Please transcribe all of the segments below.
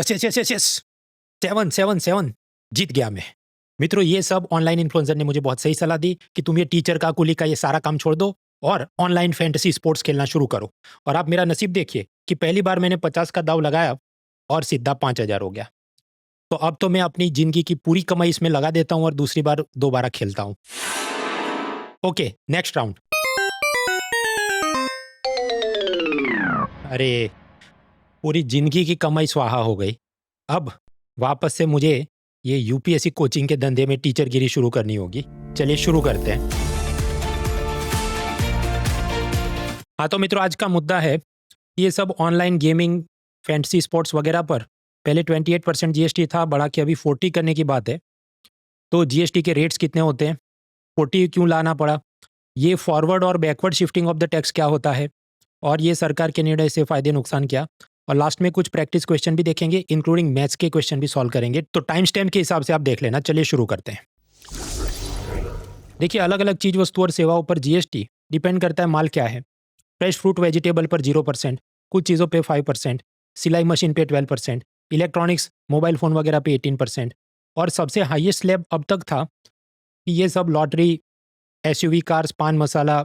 Yes yes yes yes yes 7 जीत गया मैं। मित्रों, ये सब ऑनलाइन इन्फ्लुएंसर ने मुझे बहुत सही सलाह दी कि तुम ये टीचर का, कुली का ये सारा काम छोड़ दो और ऑनलाइन फैंटेसी स्पोर्ट्स खेलना शुरू करो। और आप मेरा नसीब देखिए कि पहली बार मैंने 50 का दाव लगाया और सीधा 5,000 हो गया। तो अब तो मैं अपनी जिंदगी की पूरी कमाई इसमें लगा देता हूं और दूसरी बार दोबारा खेलता हूं। Okay, next round. अरे, पूरी जिंदगी की कमाई स्वाहा हो गई। अब वापस से मुझे ये यूपीएससी कोचिंग के धंधे में टीचरगिरी शुरू करनी होगी। चलिए शुरू करते हैं। हाँ तो मित्रों, आज का मुद्दा है ये सब ऑनलाइन गेमिंग, फैंटेसी स्पोर्ट्स वगैरह पर पहले 28% जीएसटी था, बढ़ा के अभी 40 करने की बात है। तो जीएसटी के रेट्स कितने होते हैं, 40 क्यों लाना पड़ा, ये फॉरवर्ड और backward shifting of the tax क्या होता है, और ये सरकार के निर्णय से फायदे नुकसान क्या, और लास्ट में कुछ प्रैक्टिस क्वेश्चन भी देखेंगे, इंक्लूडिंग मैथ्स के क्वेश्चन भी सॉल्व करेंगे। तो टाइम स्टैम्प के हिसाब से आप देख लेना। चलिए शुरू करते हैं। देखिए, अलग अलग चीज, वस्तु और सेवाओं पर जीएसटी डिपेंड करता है माल क्या है। फ्रेश फ्रूट वेजिटेबल पर 0%, कुछ चीज़ों पे 5%, सिलाई मशीन पे 12%, इलेक्ट्रॉनिक्स मोबाइल फ़ोन वगैरह पे 18%, और सबसे हाईएस्ट स्लैब अब तक था कि ये सब लॉटरी, एसयूवी कार्स, पान मसाला,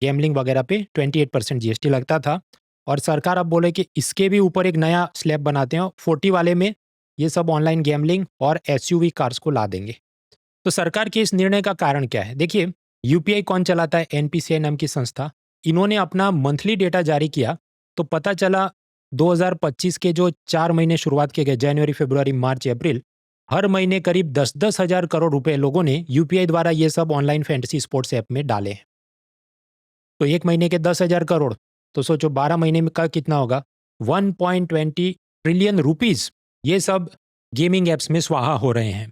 गैमलिंग वगैरह पे 28% जीएसटी लगता था। और सरकार अब बोले कि इसके भी ऊपर एक नया स्लैब बनाते हैं, 40 वाले में ये सब ऑनलाइन गैमलिंग और एसयूवी कार्स को ला देंगे। तो सरकार के इस निर्णय का कारण क्या है? देखिए, यूपीआई कौन चलाता है? एनपीसीआई नाम की संस्था। इन्होंने अपना मंथली डेटा जारी किया तो पता चला 2025 के जो 4 महीने शुरुआत किए गए, जनवरी, फरवरी, मार्च, अप्रैल, हर महीने करीब 10-10 हजार करोड़ रुपए लोगों ने यूपीआई द्वारा ये सब ऑनलाइन फैंटेसी स्पोर्ट्स ऐप में डाले हैं। तो एक महीने के 10,000 करोड़, तो सोचो 12 महीने में का कितना होगा? 1.20 ट्रिलियन रुपीज ये सब गेमिंग एप्स में स्वाहा हो रहे हैं।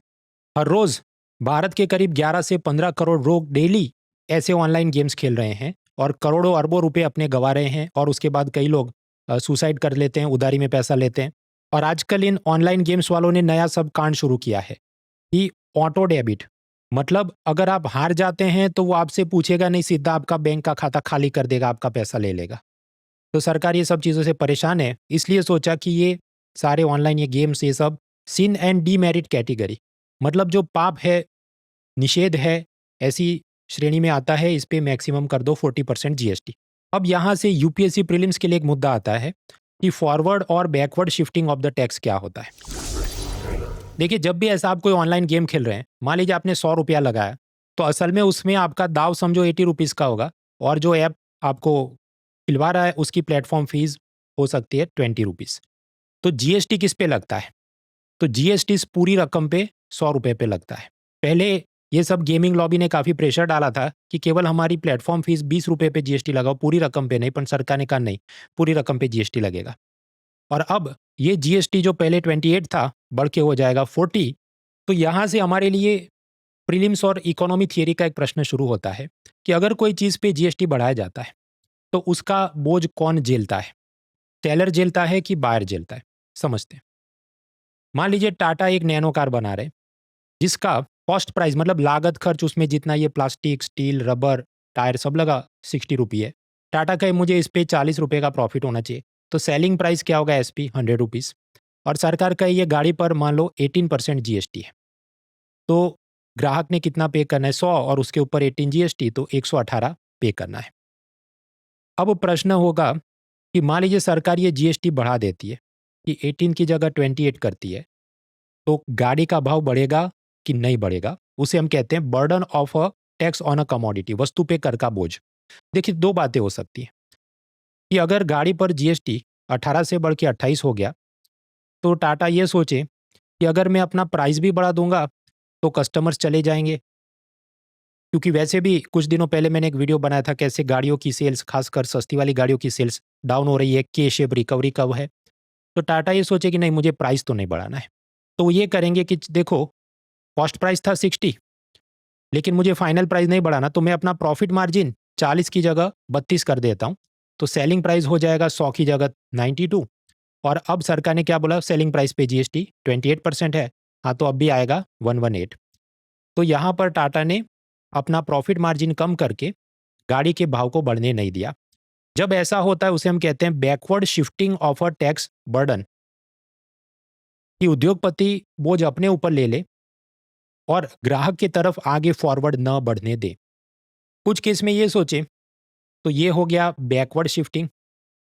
हर रोज भारत के करीब 11 से 15 करोड़ लोग डेली ऐसे ऑनलाइन गेम्स खेल रहे हैं और करोड़ों अरबों रुपए अपने गंवा रहे हैं। और उसके बाद कई लोग सुसाइड कर लेते हैं, उधारी में पैसा लेते हैं। और आजकल इन ऑनलाइन गेम्स वालों ने नया सब कांड शुरू किया है कि ऑटो डेबिट, मतलब अगर आप हार जाते हैं तो वो आपसे पूछेगा नहीं, सीधा आपका बैंक का खाता खाली कर देगा, आपका पैसा ले लेगा। तो सरकार ये सब चीज़ों से परेशान है, इसलिए सोचा कि ये सारे ऑनलाइन ये गेम्स, ये सब सिन एंड डीमेरिट कैटेगरी, मतलब जो पाप है, निषेध है, ऐसी श्रेणी में आता है, इस पे मैक्सिमम कर दो 40% जीएसटी। अब यहाँ से यूपीएससी प्रीलिम्स के लिए एक मुद्दा आता है कि फॉरवर्ड और backward shifting of the tax क्या होता है। देखिए, जब भी ऐसा आप कोई ऑनलाइन गेम खेल रहे हैं, मान लीजिए आपने 100 रुपया लगाया, तो असल में उसमें आपका दाव समझो 80 रुपीज़ का होगा, और जो ऐप आपको खिलवा रहा है उसकी प्लेटफॉर्म फीस हो सकती है 20 रुपीज़। तो जीएसटी किस पे लगता है? तो जीएसटी इस पूरी रकम पे 100 रुपये पे लगता है। पहले ये सब गेमिंग लॉबी ने काफ़ी प्रेशर डाला था कि केवल हमारी प्लेटफॉर्म फीस 20 रुपये पे जीएसटी लगाओ, पूरी रकम पे नहीं, पर सरकार ने कहा नहीं, पूरी रकम पे जीएसटी लगेगा। और अब ये जीएसटी जो पहले 28 था, बढ़ के हो जाएगा 40। तो यहाँ से हमारे लिए प्रीलिम्स और इकोनॉमी थियरी का एक प्रश्न शुरू होता है कि अगर कोई चीज़ पे जीएसटी बढ़ाया जाता है तो उसका बोझ कौन झेलता है? सेलर झेलता है कि बायर झेलता है? समझते हैं। मान लीजिए टाटा एक नैनो कार बना रहे, जिसका कॉस्ट प्राइस, मतलब लागत खर्च उसमें जितना ये प्लास्टिक, स्टील, रबर, टायर सब लगा 60 रुपये है। टाटा का मुझे इस पे 40 रुपये का प्रॉफिट होना चाहिए, तो सेलिंग प्राइस क्या होगा? SP 100 rupees. और सरकार का ये गाड़ी पर मान लो 18% जीएसटी है, तो ग्राहक ने कितना पे करना है? 100, और उसके ऊपर 18 जीएसटी, तो 118 पे करना है। अब प्रश्न होगा कि मान लीजिए सरकार ये जीएसटी बढ़ा देती है कि 18 की जगह 28 करती है, तो गाड़ी का भाव बढ़ेगा कि नहीं बढ़ेगा? उसे हम कहते हैं burden of a tax on a commodity, वस्तु पे कर का बोझ। देखिए, दो बातें हो सकती हैं कि अगर गाड़ी पर जीएसटी 18 से बढ़ के 28 हो गया, तो टाटा ये सोचे कि अगर मैं अपना प्राइस भी बढ़ा दूंगा तो कस्टमर्स चले जाएंगे, क्योंकि वैसे भी कुछ दिनों पहले मैंने एक वीडियो बनाया था कैसे गाड़ियों की सेल्स, खासकर सस्ती वाली गाड़ियों की सेल्स डाउन हो रही है, के शेप रिकवरी कब है। तो टाटा ये सोचे कि नहीं, मुझे प्राइस तो नहीं बढ़ाना है, तो ये करेंगे कि देखो, कॉस्ट प्राइस था 60, लेकिन मुझे फाइनल प्राइस नहीं बढ़ाना, तो मैं अपना प्रॉफिट मार्जिन 40 की जगह 32 कर देता हूँ, तो सेलिंग प्राइस हो जाएगा 100 की जगह 92। और अब सरकार ने क्या बोला? सेलिंग प्राइस पे जीएसटी 28% है, हाँ, तो अब भी आएगा 118। तो यहाँ पर टाटा ने अपना प्रॉफिट मार्जिन कम करके गाड़ी के भाव को बढ़ने नहीं दिया। जब ऐसा होता है उसे हम कहते हैं backward shifting of a tax burden. कि उद्योगपति बोझ अपने ऊपर ले ले और ग्राहक की तरफ आगे फॉरवर्ड न बढ़ने दे। कुछ केस में ये सोचे तो ये हो गया बैकवर्ड शिफ्टिंग।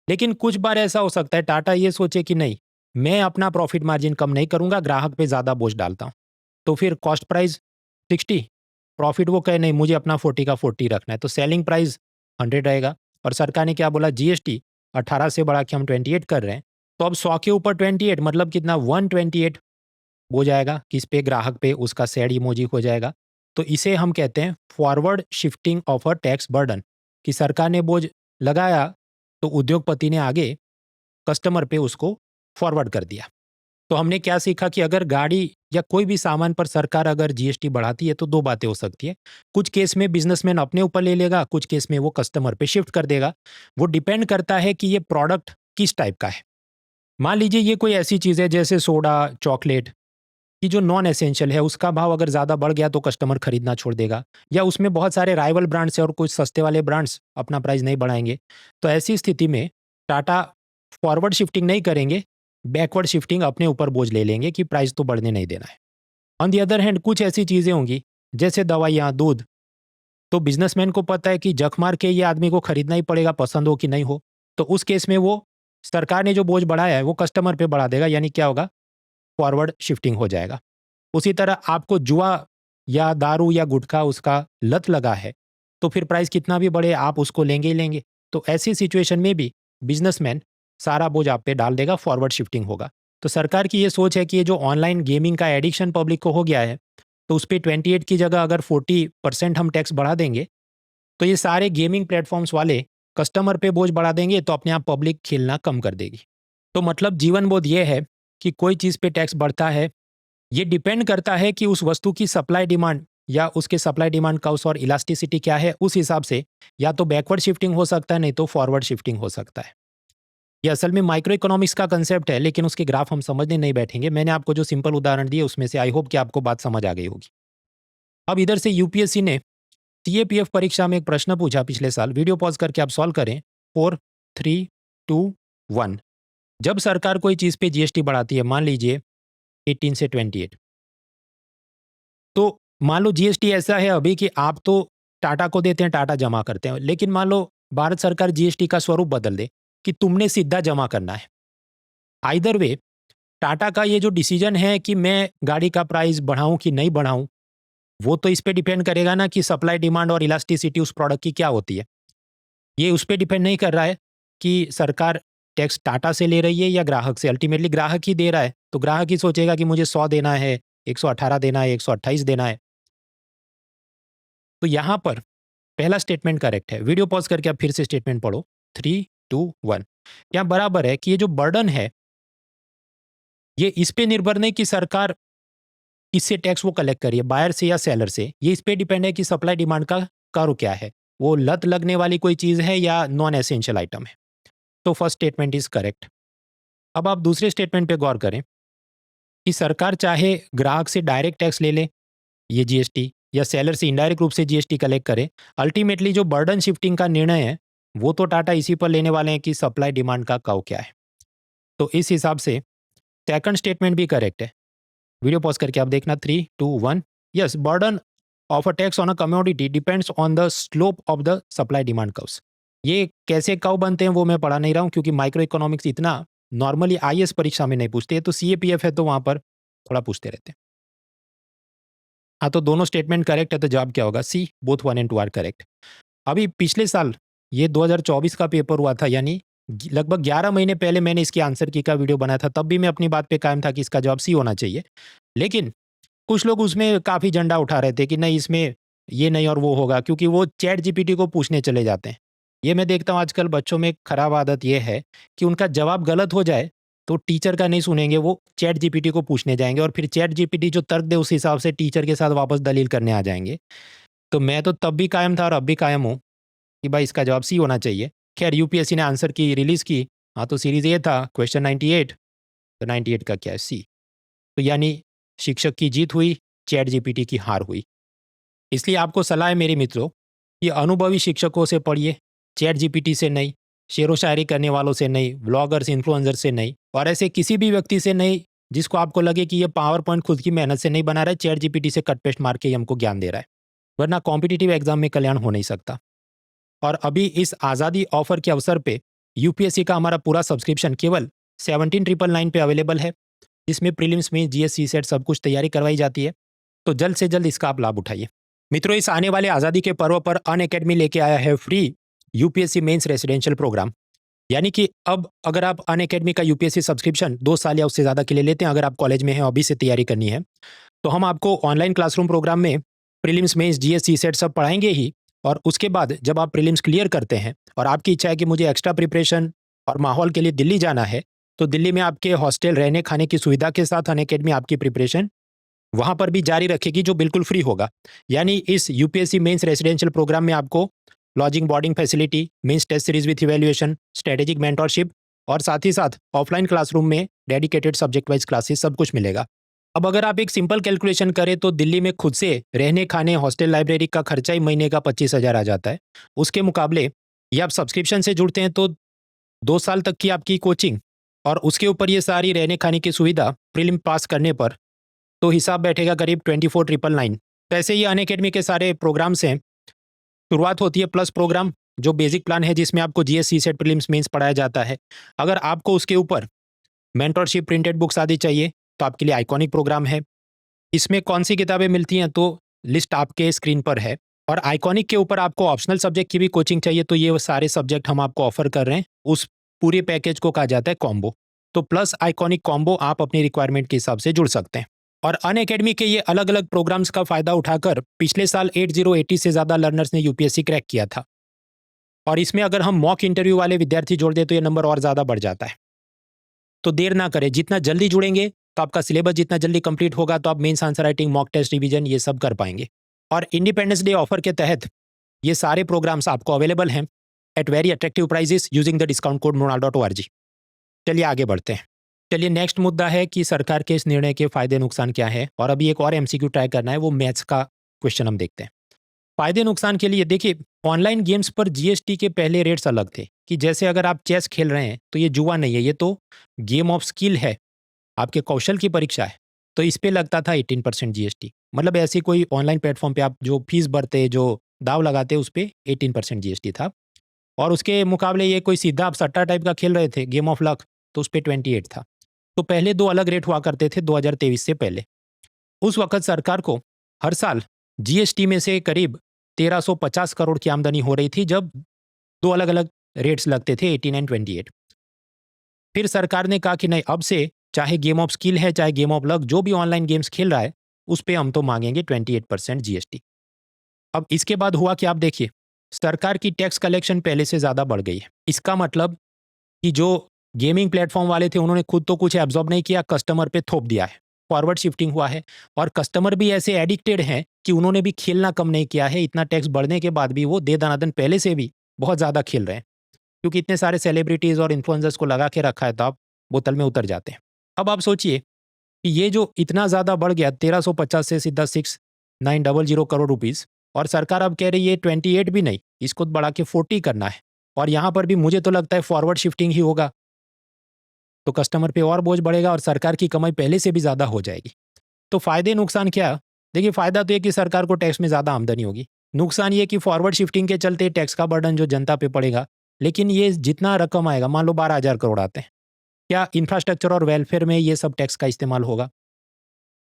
लेकिन कुछ बार ऐसा हो सकता है टाटा ये सोचे कि नहीं, मैं अपना प्रॉफिट मार्जिन कम नहीं करूंगा, ग्राहक पे ज़्यादा बोझ डालता हूं। तो फिर कॉस्ट प्राइस 60, प्रॉफिट वो कहे नहीं मुझे अपना 40 का 40 रखना है, तो सेलिंग प्राइस 100 रहेगा। और सरकार ने क्या बोला, जीएसटी 18 से बढ़ा के हम 28 कर रहे हैं, तो अब 100 के ऊपर 28 मतलब कितना, 128 हो जाएगा, किस पे, ग्राहक पे, उसका सैड इमोजी हो जाएगा। तो इसे हम कहते हैं forward shifting of a tax burden, कि सरकार ने बोझ लगाया तो उद्योगपति ने आगे कस्टमर पे उसको फॉरवर्ड कर दिया। तो हमने क्या सीखा कि अगर गाड़ी या कोई भी सामान पर सरकार अगर जीएसटी बढ़ाती है तो दो बातें हो सकती है। कुछ केस में बिजनेसमैन अपने ऊपर ले लेगा, कुछ केस में वो कस्टमर पे शिफ्ट कर देगा। वो डिपेंड करता है कि ये प्रोडक्ट किस टाइप का है। मान लीजिए ये कोई ऐसी चीज़ है जैसे सोडा, चॉकलेट, कि जो नॉन एसेंशियल है उसका भाव अगर ज़्यादा बढ़ गया तो कस्टमर खरीदना छोड़ देगा, या उसमें बहुत सारे राइवल ब्रांड्स हैं और कुछ सस्ते वाले ब्रांड्स अपना प्राइस नहीं बढ़ाएंगे। तो ऐसी स्थिति में टाटा फॉरवर्ड शिफ्टिंग नहीं करेंगे, बैकवर्ड शिफ्टिंग अपने ऊपर बोझ ले लेंगे कि प्राइस तो बढ़ने नहीं देना है। ऑन दी अदर हैंड कुछ ऐसी चीज़ें होंगी जैसे दवाइयाँ, दूध, तो बिजनेसमैन को पता है कि जख मार के ये आदमी को खरीदना ही पड़ेगा, पसंद हो कि नहीं हो। तो उस केस में वो सरकार ने जो बोझ बढ़ाया है वो कस्टमर पे बढ़ा देगा, यानी क्या होगा, फॉरवर्ड शिफ्टिंग हो जाएगा। उसी तरह आपको जुआ या दारू या गुटखा उसका लत लगा है, तो फिर प्राइस कितना भी बढ़े आप उसको लेंगे ही लेंगे। तो ऐसी सिचुएशन में भी बिजनेसमैन सारा बोझ आप पे डाल देगा, फॉरवर्ड शिफ्टिंग होगा। तो सरकार की ये सोच है कि ये जो ऑनलाइन गेमिंग का एडिक्शन पब्लिक को हो गया है, तो उस पर 28 की जगह अगर 40% हम टैक्स बढ़ा देंगे तो ये सारे गेमिंग प्लेटफॉर्म्स वाले कस्टमर पे बोझ बढ़ा देंगे, तो अपने आप पब्लिक खेलना कम कर देगी। तो मतलब जीवन बोध ये है कि कोई चीज़ पे टैक्स बढ़ता है, ये डिपेंड करता है कि उस वस्तु की सप्लाई डिमांड या उसके सप्लाई डिमांड कर्व्स और इलास्टिसिटी क्या है, उस हिसाब से या तो बैकवर्ड शिफ्टिंग हो सकता है, नहीं तो फॉरवर्ड शिफ्टिंग हो सकता है। ये असल में माइक्रो इकोनॉमिक्स का कंसेप्ट है, लेकिन उसके ग्राफ हम समझने नहीं बैठेंगे। मैंने आपको जो सिंपल उदाहरण दिए उसमें से आई होप कि आपको बात समझ आ गई होगी। अब इधर से यूपीएससी ने सीएपीएफ परीक्षा में एक प्रश्न पूछा पिछले साल, वीडियो पॉज करके आप सॉल्व करें। 4, 3, 2, 1। जब सरकार कोई चीज़ पे जीएसटी बढ़ाती है, मान लीजिए 18 से 28, तो मान लो जीएसटी ऐसा है अभी कि आप तो टाटा को देते हैं, टाटा जमा करते हैं, लेकिन मान लो भारत सरकार जीएसटी का स्वरूप बदल दे कि तुमने सीधा जमा करना है। आइदर वे टाटा का ये जो डिसीजन है कि मैं गाड़ी का प्राइस बढ़ाऊं कि नहीं बढ़ाऊं, वो तो इस पे डिपेंड करेगा ना कि सप्लाई डिमांड और इलास्टिसिटी उस प्रोडक्ट की क्या होती है। ये उस पे डिपेंड नहीं कर रहा है कि सरकार टैक्स टाटा से ले रही है या ग्राहक से, अल्टीमेटली ग्राहक ही दे रहा है। तो ग्राहक ही सोचेगा कि मुझे 100 देना है, 118 देना है, 128 देना है। तो यहां पर पहला स्टेटमेंट करेक्ट है। वीडियो पॉज करके आप फिर से स्टेटमेंट पढ़ो। 3, 2, 1। यहाँ बराबर है कि ये जो बर्डन है ये इस पे निर्भर नहीं कि सरकार किससे टैक्स वो कलेक्ट करिए, बायर से या सेलर से। ये इस पे डिपेंड है कि सप्लाई डिमांड का कर्व क्या है, वो लत लगने वाली कोई चीज़ है या नॉन एसेंशियल आइटम है। तो फर्स्ट स्टेटमेंट इज करेक्ट। अब आप दूसरे स्टेटमेंट पे गौर करें कि सरकार चाहे ग्राहक से डायरेक्ट टैक्स ले ले, ये जीएसटी, या सेलर से इनडायरेक्ट रूप से जीएसटी कलेक्ट करे, अल्टीमेटली जो बर्डन शिफ्टिंग का निर्णय है वो तो टाटा इसी पर लेने वाले हैं कि सप्लाई डिमांड का कर्व क्या है। तो इस हिसाब से सेकंड स्टेटमेंट भी करेक्ट है। वीडियो पॉज करके आप देखना। 3, 2, 1। Yes, burden of a tax on a commodity depends on the slope of the supply demand curves. ये कैसे कर्व बनते हैं वो मैं पढ़ा नहीं रहा हूँ, क्योंकि माइक्रो इकोनॉमिक्स इतना नॉर्मली आईएएस परीक्षा में नहीं पूछते, तो सीएपीएफ है तो वहां पर थोड़ा पूछते रहते हैं। हाँ, तो दोनों स्टेटमेंट करेक्ट है, तो जवाब क्या होगा, सी, बोथ 1 and 2 आर करेक्ट। अभी पिछले साल ये 2024 का पेपर हुआ था, यानी लगभग 11 महीने पहले मैंने इसके आंसर की का वीडियो बनाया था, तब भी मैं अपनी बात पे कायम था कि इसका जवाब सी होना चाहिए। लेकिन कुछ लोग उसमें काफ़ी झंडा उठा रहे थे कि नहीं इसमें ये नहीं और वो होगा, क्योंकि वो चैट जीपीटी को पूछने चले जाते हैं। ये मैं देखता हूँ आजकल बच्चों में एक खराब आदत ये है कि उनका जवाब गलत हो जाए तो टीचर का नहीं सुनेंगे, वो चैट जीपीटी को पूछने जाएंगे और फिर चैट जीपीटी जो तर्क दे उस हिसाब से टीचर के साथ वापस दलील करने आ जाएंगे। तो मैं तो तब भी कायम था और अब भी कायम हूँ कि भाई इसका जवाब सी होना चाहिए। खैर यूपीएससी ने आंसर की रिलीज़ की। हाँ, तो सीरीज ये था क्वेश्चन 98, तो 98 का क्या है, सी। तो यानी शिक्षक की जीत हुई, चैट जीपीटी की हार हुई। इसलिए आपको सलाह है मेरे मित्रों, कि अनुभवी शिक्षकों से पढ़िए, चैट जीपीटी से नहीं, शेरो शायरी करने वालों से नहीं, व्लॉगर्स, इन्फ्लुएंसर से नहीं, और ऐसे किसी भी व्यक्ति से नहीं जिसको आपको लगे कि ये पावर पॉइंट खुद की मेहनत से नहीं बना रहा है, चैट जीपीटी से कट पेस्ट मार के ही हमको ज्ञान दे रहा है, वरना कॉम्पिटिटिव एग्जाम में कल्याण हो नहीं सकता। और अभी इस आज़ादी ऑफर के अवसर पे यूपीएससी का हमारा पूरा सब्सक्रिप्शन केवल 17,999 पे अवेलेबल है, जिसमें प्रीलिम्स में जीएस सीसेट सब कुछ तैयारी करवाई जाती है। तो जल्द से जल्द इसका आप लाभ उठाइए। मित्रों, इस आने वाले आज़ादी के पर्व पर अनअकैडमी लेके आया है free UPSC mains residential programme. यानी कि अब अगर आप अनअकैडमी का यूपीएससी सब्सक्रिप्शन 2 साल या उससे ज़्यादा के लिए लेते हैं, अगर आप कॉलेज में हैं अभी से तैयारी करनी है, तो हम आपको ऑनलाइन क्लासरूम प्रोग्राम में प्रीलिम्स मेंस जीएस सीसेट सब पढ़ाएंगे ही। और उसके बाद जब आप प्रीलिम्स क्लियर करते हैं और आपकी इच्छा है कि मुझे एक्स्ट्रा प्रिपरेशन और माहौल के लिए दिल्ली जाना है, तो दिल्ली में आपके हॉस्टल रहने खाने की सुविधा के साथ अनअकैडमी आपकी प्रिपरेशन वहाँ पर भी जारी रखेगी, जो बिल्कुल फ्री होगा। यानी इस यूपीएससी मेंस रेसिडेंशियल प्रोग्राम में आपको lodging boarding facility, mains test series with evaluation, strategic mentorship और साथ ही साथ ऑफलाइन क्लासरूम में डेडिकेटेड सब्जेक्ट वाइज क्लासेस सब कुछ मिलेगा। अब अगर आप एक सिंपल कैलकुलेशन करें तो दिल्ली में खुद से रहने खाने हॉस्टल लाइब्रेरी का खर्चा ही महीने का 25,000 आ जाता है। उसके मुकाबले ये आप सब्सक्रिप्शन से जुड़ते हैं तो 2 साल तक की आपकी कोचिंग और उसके ऊपर ये सारी रहने खाने की सुविधा प्रीलिम पास करने पर, तो हिसाब बैठेगा करीब 24,999। तो ऐसे ही अनअकैडमी के सारे प्रोग्राम्स हैं। शुरुआत होती है प्लस प्रोग्राम, जो बेसिक प्लान है जिसमें आपको जीएस सीसेट प्रीलिम्स मेंस पढ़ाया जाता है। अगर आपको उसके ऊपर मेंटरशिप प्रिंटेड बुक्स आदि चाहिए तो आपके लिए आइकॉनिक प्रोग्राम है। इसमें कौन सी किताबें मिलती हैं तो लिस्ट आपके स्क्रीन पर है। और आइकॉनिक के ऊपर आपको ऑप्शनल सब्जेक्ट की भी कोचिंग चाहिए तो ये सारे सब्जेक्ट हम आपको ऑफर कर रहे हैं। उस पूरे पैकेज को कहा जाता है कॉम्बो। तो प्लस आइकॉनिक कॉम्बो आप अपनी रिक्वायरमेंट के हिसाब से जुड़ सकते हैं। और अनअकैडमी के ये अलग अलग प्रोग्राम्स का फायदा उठाकर पिछले साल 8080 से ज़्यादा लर्नर्स ने यूपीएससी क्रैक किया था। और इसमें अगर हम मॉक इंटरव्यू वाले विद्यार्थी जोड़ दें तो ये नंबर और ज़्यादा बढ़ जाता है। तो देर ना करें, जितना जल्दी जुड़ेंगे तो आपका सिलेबस जितना जल्दी कंप्लीट होगा तो आप mains answer writing, mock test, revision ये सब कर पाएंगे। और इंडिपेंडेंस डे ऑफर के तहत ये सारे प्रोग्राम्स आपको अवेलेबल हैं at very attractive prices using the discount code mronal.org। चलिए आगे बढ़ते हैं। चलिए नेक्स्ट मुद्दा है कि सरकार के इस निर्णय के फायदे नुकसान क्या है। और अभी एक और एमसीक्यू ट्राई करना है, वो मैथ्स का क्वेश्चन हम देखते हैं। फायदे नुकसान के लिए देखिए, ऑनलाइन गेम्स पर जीएसटी के पहले रेट्स अलग थे कि जैसे अगर आप चेस खेल रहे हैं तो ये जुआ नहीं है, ये तो गेम ऑफ स्किल है, आपके कौशल की परीक्षा है। तो इस पे लगता था 18% जीएसटी। मतलब ऐसी कोई ऑनलाइन प्लेटफॉर्म पे आप जो फीस भरते, जो दाव लगाते, उस पे 18% जीएसटी था। और उसके मुकाबले ये कोई सीधा आप सट्टा टाइप का खेल रहे थे, गेम ऑफ लक, तो उस पे 28 था। तो पहले 2 अलग रेट हुआ करते थे 2023 से पहले। उस वक्त सरकार को हर साल जीएसटी में से करीब 1350 करोड़ की आमदनी हो रही थी, जब 2 अलग अलग रेट्स लगते थे 18 एंड 28। फिर सरकार ने कहा कि नहीं, अब से चाहे गेम ऑफ स्किल है चाहे गेम ऑफ लक, जो भी ऑनलाइन गेम्स खेल रहा है उस पे हम तो मांगेंगे 28% जीएसटी। अब इसके बाद हुआ कि आप देखिए, सरकार की टैक्स कलेक्शन पहले से ज़्यादा बढ़ गई है। इसका मतलब कि जो गेमिंग प्लेटफॉर्म वाले थे उन्होंने खुद तो कुछ एब्जॉर्ब नहीं किया, कस्टमर पे थोप दिया है, फॉरवर्ड शिफ्टिंग हुआ है। और कस्टमर भी ऐसे एडिक्टेड हैं कि उन्होंने भी खेलना कम नहीं किया है। इतना टैक्स बढ़ने के बाद भी वो दे दनादन पहले से भी बहुत ज़्यादा खेल रहे हैं, क्योंकि इतने सारे सेलिब्रिटीज़ और इन्फ्लुएंसर्स को लगा के रखा है तो आप बोतल में उतर जाते हैं। अब आप सोचिए कि ये जो इतना ज़्यादा बढ़ गया 1350 से सीधा 6900 करोड़ रुपीज़, और सरकार अब कह रही है 28 भी नहीं, इसको बढ़ा के 40 करना है। और यहाँ पर भी मुझे तो लगता है फॉरवर्ड शिफ्टिंग ही होगा, तो कस्टमर पे और बोझ बढ़ेगा और सरकार की कमाई पहले से भी ज़्यादा हो जाएगी। तो फ़ायदे नुकसान क्या? देखिए, फ़ायदा तो ये कि सरकार को टैक्स में ज़्यादा आमदनी होगी। नुकसान ये कि फॉरवर्ड शिफ्टिंग के चलते टैक्स का बर्डन जो जनता पे पड़ेगा। लेकिन ये जितना रकम आएगा, मान लो 12,000 करोड़ आते हैं, क्या इंफ्रास्ट्रक्चर और वेलफेयर में ये सब टैक्स का इस्तेमाल होगा?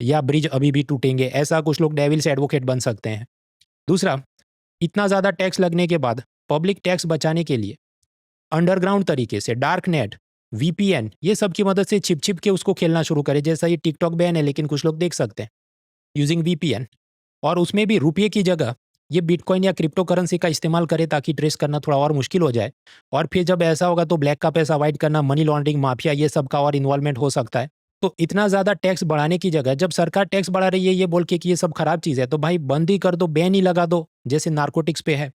या ब्रिज अभी भी टूटेंगे? ऐसा कुछ लोग डेविल्स एडवोकेट बन सकते हैं। दूसरा, इतना ज़्यादा टैक्स लगने के बाद पब्लिक टैक्स बचाने के लिए अंडरग्राउंड तरीके से डार्क नेट, वीपीएन, ये सब की मदद से छिप छिप के उसको खेलना शुरू करें। जैसा ये टिकटॉक बैन है, लेकिन कुछ लोग देख सकते हैं यूजिंग वीपीएन। और उसमें भी रुपये की जगह ये बिटकॉइन या क्रिप्टो करेंसी का इस्तेमाल करें ताकि ट्रेस करना थोड़ा और मुश्किल हो जाए। और फिर जब ऐसा होगा तो ब्लैक का पैसा अवॉइड करना, मनी लॉन्ड्रिंग, माफिया, ये सब का और इन्वॉल्वमेंट हो सकता है। तो इतना ज़्यादा टैक्स बढ़ाने की जगह जब सरकार टैक्स बढ़ा रही है ये बोल के कि ये सब खराब चीज़ है, तो भाई बंद ही कर दो, बैन ही लगा दो, जैसे नार्कोटिक्स पे है।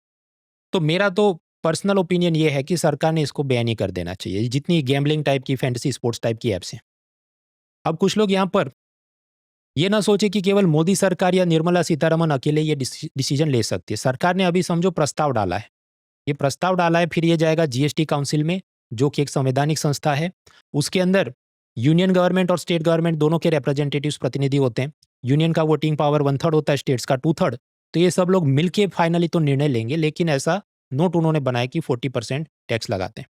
तो मेरा तो पर्सनल ओपिनियन ये है कि सरकार ने इसको बैन ही कर देना चाहिए, जितनी गैम्बलिंग टाइप की, फैंटेसी स्पोर्ट्स टाइप की ऐप्स हैं। अब कुछ लोग यहाँ पर ये ना सोचे कि केवल मोदी सरकार या निर्मला सीतारमन अकेले ये डिसीजन ले सकती है। सरकार ने अभी समझो प्रस्ताव डाला है, ये प्रस्ताव डाला है, फिर ये जाएगा जीएसटी काउंसिल में, जो कि एक संवैधानिक संस्था है। उसके अंदर यूनियन गवर्नमेंट और स्टेट गवर्नमेंट दोनों के रिप्रेजेंटेटिव्स प्रतिनिधि होते हैं। यूनियन का वोटिंग पावर 1/3 होता है, स्टेट्स का 2/3। तो ये सब लोग मिलके फाइनली तो निर्णय लेंगे, लेकिन ऐसा नोट उन्होंने बनाया कि 40% टैक्स लगाते हैं।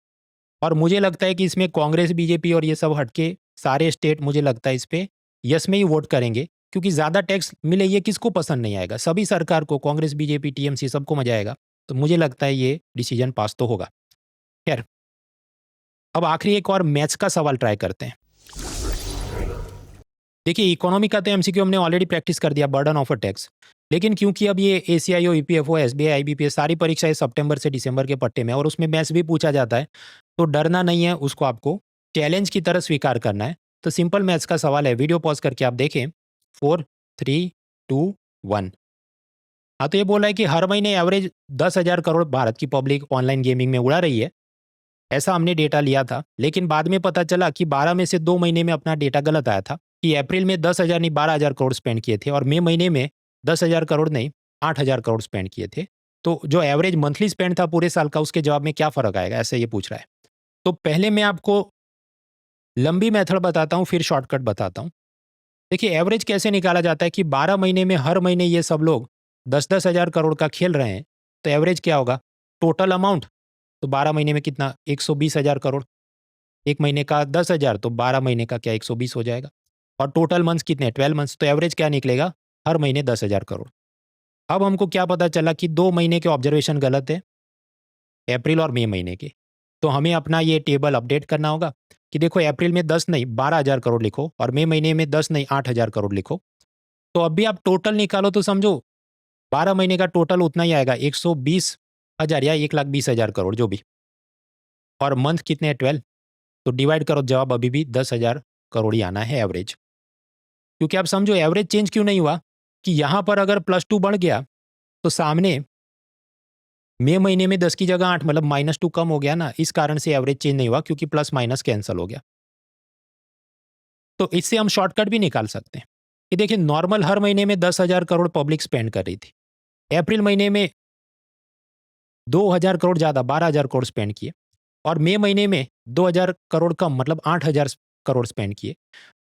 और मुझे लगता है कि इसमें कांग्रेस, बीजेपी और ये सब हटके सारे स्टेट मुझे लगता है इस पे यस में ही वोट करेंगे, क्योंकि ज़्यादा टैक्स मिले ये किसको पसंद नहीं आएगा? सभी सरकार को, कांग्रेस, बीजेपी, टीएमसी सबको मजा आएगा। तो मुझे लगता है ये डिसीजन पास तो होगा। खैर, अब आखिरी एक और मैथ्स का सवाल ट्राई करते हैं। देखिए, इकोनॉमी का तो एमसीक्यू हमने ऑलरेडी प्रैक्टिस कर दिया, बर्डन ऑफ अ टैक्स। लेकिन क्योंकि अब ये एसीआईओ, ईपीएफओ, एसबीआई, आईबीपीएस सारी परीक्षाएं सितंबर से दिसंबर के पट्टे में और उसमें मैथ्स भी पूछा जाता है, तो डरना नहीं है, उसको आपको चैलेंज की तरह स्वीकार करना है। तो सिंपल मैथ्स का सवाल है, वीडियो पॉज करके आप देखें। 4, 3, 2, 1। हाँ, तो ये बोला है कि हर महीने एवरेज 10,000 करोड़ भारत की पब्लिक ऑनलाइन गेमिंग में उड़ा रही है। ऐसा हमने डेटा लिया था, लेकिन बाद में पता चला कि 12 में से 2 महीने में अपना डेटा गलत आया था कि अप्रैल में 10,000 नहीं 12,000 करोड़ स्पेंड किए थे और मई महीने में 10,000 करोड़ नहीं 8,000 करोड़ स्पेंड किए थे। तो जो एवरेज मंथली स्पेंड था पूरे साल का, उसके जवाब में क्या फ़र्क आएगा, ऐसे ये पूछ रहा है। तो पहले मैं आपको लंबी मेथड बताता हूँ, फिर शॉर्टकट बताता हूँ। देखिए, एवरेज कैसे निकाला जाता है कि 12 महीने में हर महीने ये सब लोग 10-10 हज़ार करोड़ का खेल रहे हैं, तो एवरेज क्या होगा? टोटल अमाउंट, तो 12 महीने में कितना? 120,000 करोड़। एक महीने का 10,000, तो 12 महीने का क्या 120 हो जाएगा। और टोटल मंथ्स कितने? 12 मंथ्स, तो एवरेज क्या निकलेगा? हर महीने 10,000 करोड़। अब हमको क्या पता चला कि 2 महीने के ऑब्जर्वेशन गलत है, अप्रैल और मई महीने के। तो हमें अपना ये टेबल अपडेट करना होगा कि देखो, अप्रैल में 10 नहीं 12,000 करोड़ लिखो और मई महीने में 10 नहीं 8,000 करोड़ लिखो। तो अब भी आप टोटल निकालो तो समझो 12 महीने का टोटल उतना ही आएगा, 120,000 या 1,20,000 करोड़ जो भी। और मंथ कितने हैं? 12। तो डिवाइड करो, जवाब अभी भी 10,000 करोड़ ही आना है एवरेज। क्योंकि आप समझो एवरेज चेंज क्यों नहीं हुआ कि यहाँ पर अगर +2 बढ़ गया तो सामने मई महीने में 10 की जगह 8, मतलब -2 कम हो गया ना, इस कारण से एवरेज चेंज नहीं हुआ, क्योंकि प्लस माइनस कैंसिल हो गया। तो इससे हम शॉर्टकट भी निकाल सकते हैं कि देखिए, नॉर्मल हर महीने में 10,000 करोड़ पब्लिक स्पेंड कर रही थी। अप्रैल महीने में 2,000 करोड़ ज़्यादा 12,000 करोड़ स्पेंड किए और मई महीने में 2,000 करोड़ कम, मतलब 8,000 करोड़ स्पेंड किए।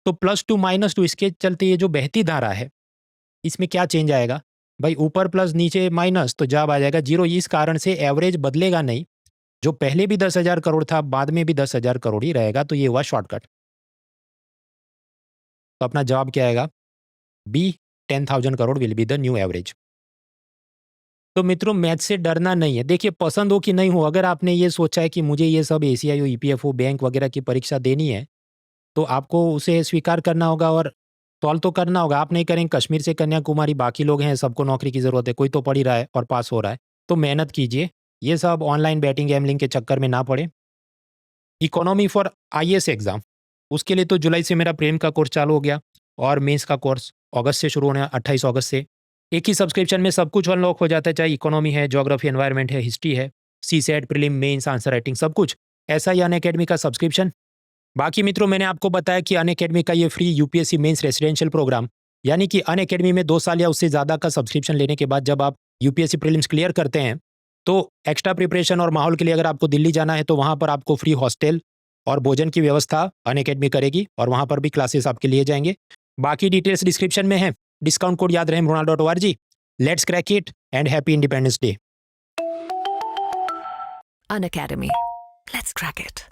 तो +2 -2 इसके चलते ये जो बहती धारा है, इसमें क्या चेंज आएगा भाई? ऊपर प्लस नीचे माइनस, तो जवाब आ जाएगा 0। इस कारण से एवरेज बदलेगा नहीं, जो पहले भी 10,000 करोड़ था बाद में भी 10,000 करोड़ ही रहेगा। तो ये हुआ शॉर्टकट। तो अपना जवाब क्या आएगा? B, 10,000 crore will be the new average. तो मित्रों, मैथ से डरना नहीं है। देखिए, पसंद हो कि नहीं हो, अगर आपने ये सोचा है कि मुझे ये सब एसीआईओ, ईपीएफओ, बैंक वगैरह की परीक्षा देनी है, तो आपको उसे स्वीकार करना होगा और सॉल्व तो करना होगा। आप नहीं करेंगे, कश्मीर से कन्याकुमारी बाकी लोग हैं, सबको नौकरी की ज़रूरत है, कोई तो पढ़ ही रहा है और पास हो रहा है। तो मेहनत कीजिए, ये सब ऑनलाइन बैटिंग गैमलिंग के चक्कर में ना पड़े। इकोनॉमी फॉर आईएएस एग्जाम, उसके लिए तो जुलाई से मेरा प्रेम का कोर्स चालू हो गया और मेंस का कोर्स अगस्त से शुरू होना है, 28 अगस्त से। एक ही सब्सक्रिप्शन में सब कुछ अनलॉक हो जाता है, चाहे इकोनॉमी है, ज्योग्राफी, एनवायरनमेंट है, हिस्ट्री है, CSAT, prelim, mains, answer writing, सब कुछ। ऐसा ही अनअकैडमी का सब्सक्रिप्शन। बाकी मित्रों, मैंने आपको बताया कि अनअकैडमी का ये free UPSC mains residential programme, यानी कि अनअकैडमी में 2 साल या उससे ज़्यादा का सब्सक्रिप्शन लेने के बाद जब आप यूपीएससी प्रीलिम्स क्लियर करते हैं, तो एक्स्ट्रा प्रिपरेशन और माहौल के लिए अगर आपको दिल्ली जाना है, तो वहाँ पर आपको फ्री हॉस्टल और भोजन की व्यवस्था अनअकैडमी करेगी और वहाँ पर भी क्लासेस आपके लिए जाएंगे। बाकी डिटेल्स डिस्क्रिप्शन में है। डिस्काउंट कोड याद रहे, mrunal.org। Let's crack it and happy independence day. Unacademy. Let's crack it.